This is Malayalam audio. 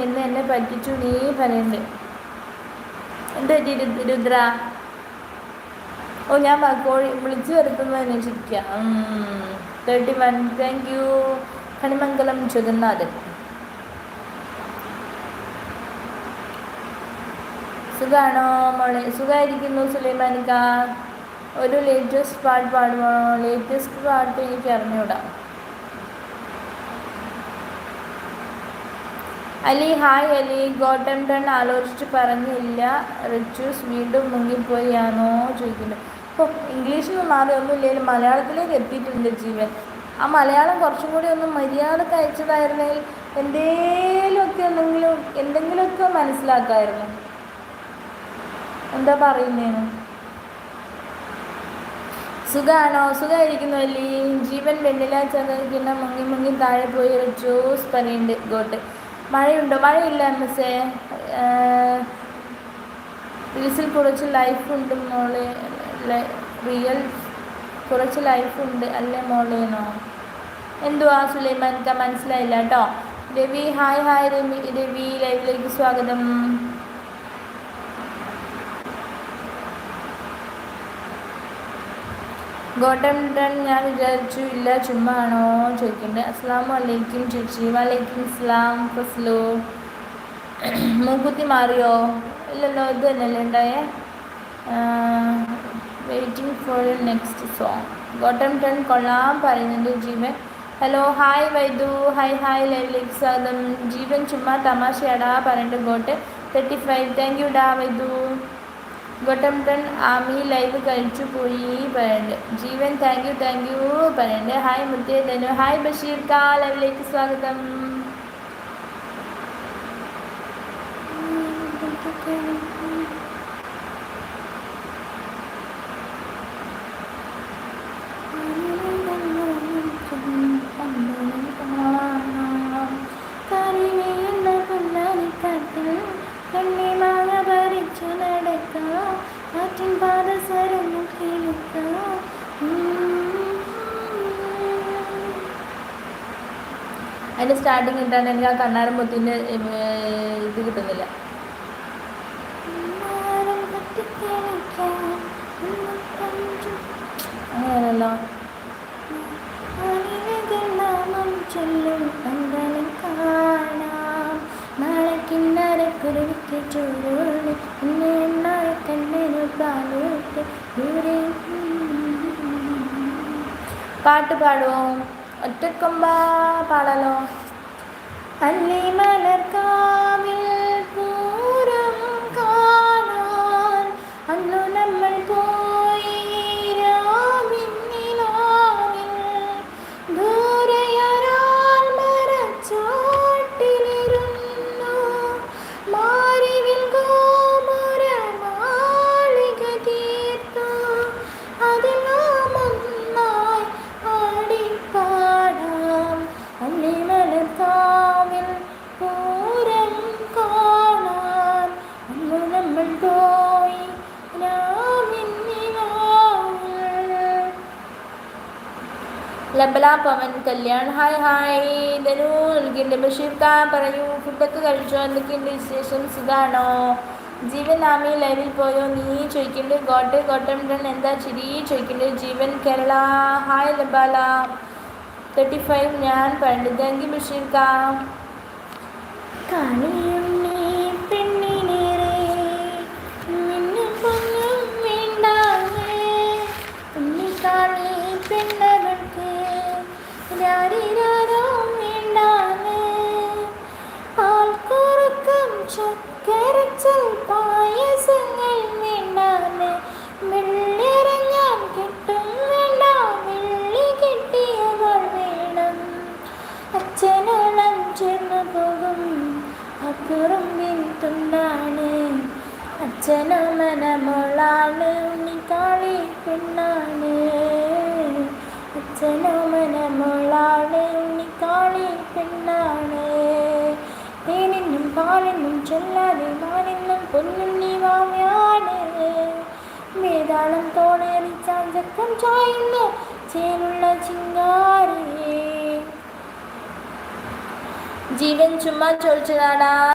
എന്ന് എന്നെ പറ്റിച്ചു നീ പറയണ്ട്. എന്താ രുദ്ര? ഓ ഞാൻ കോഴി വിളിച്ചു വരുത്തുന്നത് അന്വേഷിക്കാം. 31 താങ്ക് യു. കണിമംഗലം ജഗന്നാഥൻ. സുഖാണോ മോളെ? സുഖമായിരിക്കുന്നു സുലൈമാനിക്ക. ഒരു ലേറ്റസ്റ്റ് പാട്ട് പാടുമോ? ലേറ്റസ്റ്റ് പാട്ട് എനിക്ക് അറിഞ്ഞൂടാ. അലി ഹായ് അലി. ഗോട്ടം ടൺ ആലോചിച്ച് പറഞ്ഞില്ല. റിച്ചൂസ് വീണ്ടും മുങ്ങിപ്പോയാണോ ചോദിക്കുന്നു. ഇപ്പോൾ ഇംഗ്ലീഷിൽ നിന്ന് മാറി ഒന്നുമില്ലെങ്കിലും മലയാളത്തിലേക്ക് എത്തിയിട്ടുണ്ട് ജീവൻ. ആ മലയാളം കുറച്ചും കൂടി ഒന്ന് മര്യാദക്ക് അയച്ചതായിരുന്നെങ്കിൽ എന്തെങ്കിലുമൊക്കെ മനസ്സിലാക്കാമായിരുന്നു. എന്താ പറയുന്നേന്ന്? സുഖാണോ? സുഖമായിരിക്കുന്നു അല്ലേ? ജീവൻ വെണ്ണില ചതയ്ക്കുന്ന മുങ്ങി മുങ്ങി താഴെ പോയി റിച്ചൂസ് പറയുന്നുണ്ട്. ഗോട്ട് മഴയുണ്ടോ? മഴയില്ല മിസ്സേ. റീൽസിൽ കുറച്ച് ലൈഫുണ്ട് മോളെ. റിയൽ കുറച്ച് ലൈഫുണ്ട് അല്ലേ മോളേനോ? എന്തുവാ സുലൈമാനിക്ക മനസ്സിലായില്ല കേട്ടോ. Ravi hi hi. രവി ലൈവിലേക്ക് സ്വാഗതം. ഗോട്ടം ടൺ ഞാൻ വിചാരിച്ചു ഇല്ല ചുമ്മാ ആണോ ചോദിക്കണ്ടേ. അസ്സാം വലൈക്കും ചേച്ചി. വലൈക്കും അസ്സലാം. ഫസ്ലു മൂക്കുത്തി മാറിയോ? ഇല്ലല്ലോ, ഇത് തന്നെയല്ലേ ഉണ്ടായേ. Waiting for next song. ഗോട്ടം ടൺ കൊള്ളാം പറയുന്നുണ്ട് Jeevan. Hello hi Vaidu. Hi hi ലൈവിലേക്ക് സ്വാഗതം. ജീവൻ ചുമ്മാ തമാശയാടാ പറയുന്നുണ്ട്. ഗോട്ട് 35 താങ്ക് യു ഡാ വൈദു. ഗോട്ടം ടൺ ആമി ലൈവ് കഴിച്ചു പോയി പറയുന്നുണ്ട്. ജീവൻ താങ്ക് യു പറയുന്നുണ്ട്. ഹായ് മുത്തേ ധനു. ഹായ് ബഷീർ കാ ലൈവിലേക്ക് സ്വാഗതം. അതിൻ്റെ സ്റ്റാർട്ടിങ് കിട്ടാൻ എനിക്ക് ആ കണ്ണാരം പൊത്തിൻ്റെ ഇത് കിട്ടുന്നില്ല. അങ്ങനെയല്ലോ. പാട്ട് പാടുമോ? ഒറ്റക്കൊമ്പ പാടാലോ. അല്ലി മലർക്കാവിൽ പൂരം കാണാൻ അന്നു നമ്മൾ പോയി രാവിന്നിലാവിൽ ദൂരയൊരാൾ മരച്ചോട്ടിലിരുന്നു മാറിവിൽ ഗോപുരമാളിക തീർത്തു അതിൽ നാം ഒന്നായി ആടിപ്പാടാം. അല്ലി മലർക്കാവിൽ പൂരം കാണാൻ അന്നു നമ്മൾ പോയി രാവിന്നിലാവിൽ. ലബല പവൻ കല്യാൺ ഹായ് ഹായ്. ധനു നൽകിൻ്റെ. ബഷീർ ഖാൻ പറയൂ ഫുഡൊക്കെ കഴിച്ചോ? എന്തൊക്കെയുണ്ട് വിശേഷം? സുഖാണോ? ജീവൻ ആമി ലൈവിൽ പോയോ നീ ചോദിക്കണ്ട്. ഗോട്ടം ടൺ എന്താ ചിരി ചോദിക്കണ്ട്. ജീവൻ കേരള ഹായ്. ലബാല 35 ഞാൻ പണ്ട്. Thank you Basheer Khan. കാണിയുണ്ണി പെണ്ണിനേറെ നിന്നെ പൊന്നും വേണ്ടാവേ ഉണ്ണിക്കാണി പെണ്ണകൾക്ക് രാരിരാരോ വേണ്ടാവേ പാൽക്കുറുക്കം ചക്കരച്ചൽ പായസങ്ങൾ വേണ്ടാവേ വെള്ളിറങ്ങാൻ കിട്ടും വേണ്ട വെള്ളി കിട്ടിയവൾ വേണം അച്ഛനോളം ചേർന്നു പോകും അക്കുറുമ്പിൻ തുണ്ടാണ് അച്ഛനോ മനമോളാണ് ഉണ്ണിക്കാളി പെണ്ണാണ് അച്ഛനോ മനമോളാണ് ഉണ്ണിക്കാളി പെണ്ണാണ് തേനിന്നും പാലിനും ചൊല്ലാതെ മാനിന്നും പൊന്നുണ്ണി വാവയാണ് വേതാളം തോണേറി ചാഞ്ചക്കം ചായുന്ന ചേലുള്ള ചിങ്കാരേ. ജീവൻ ചുമ്മാ ചോദിച്ചതാടാ.